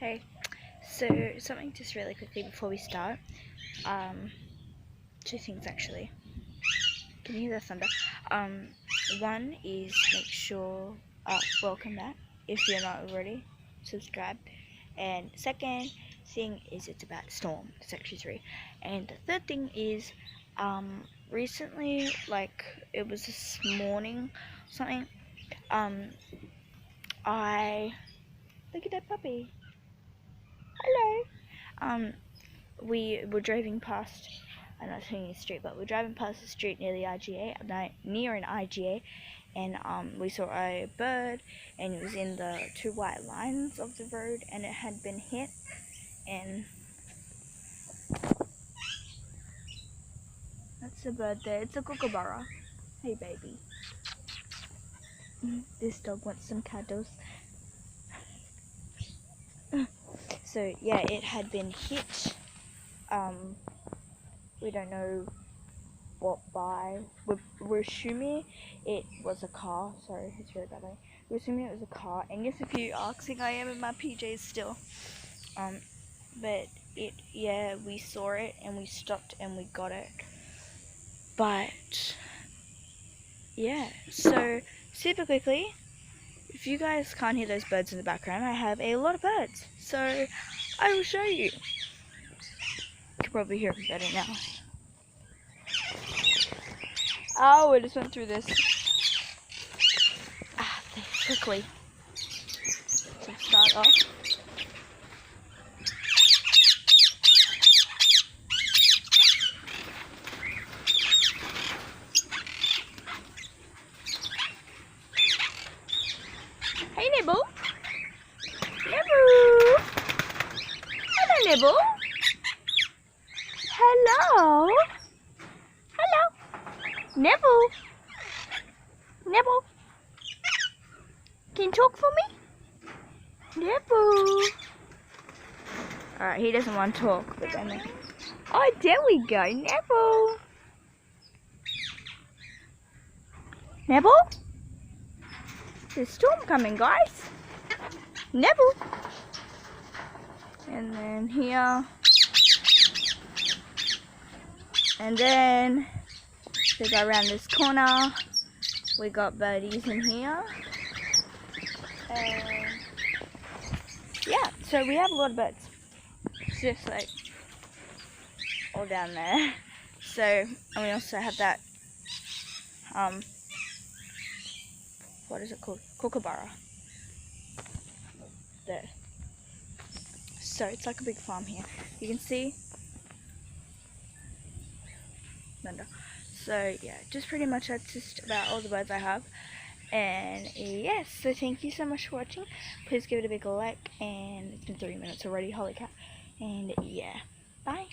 Hey, so something just really quickly before we start. Two things actually. Can you hear the thunder? One is make sure, welcome back if you're not already, subscribe. And second thing is it's about Storm, Section 3. And the third thing is, recently, like it was this morning, something, I, look at that puppy. Hello. We were driving past, I'm not telling you the street, but we're driving past the street near the IGA, near an IGA, and we saw a bird, and it was in the two white lines of the road, and it had been hit, and that's the bird there. It's a kookaburra. Hey, baby. This dog wants some cuddles. So yeah, it had been hit. We don't know what by. We're assuming it was a car. Sorry, it's really bad. We're assuming it was a car. And yes, if you're asking, I am in my PJs still. But yeah, we saw it and we stopped and we got it. But yeah, so super quickly, if you guys can't hear those birds in the background, I have a lot of birds. So I will show you. You can probably hear them better now. Oh, I just went through this. Quickly. To start off. Hey, Nibble. Nibble. Hello, Nibble. Hello. Hello. Nibble. Nibble. Can you talk for me? Nibble. Alright, he doesn't want to talk, but then... Oh, there we go. Nibble. Nibble? There's a storm coming, guys. Nibble. And then here. And then we go around this corner. We got birdies in here. And yeah, so we have a lot of birds. It's just like all down there. So, and we also have that, what is it called? Kookaburra. There. So it's like a big farm here. You can see. So yeah, just pretty much that's just about all the birds I have. And yes, so thank you so much for watching. Please give it a big like, and it's been 3 minutes already, holy cow. And yeah, bye.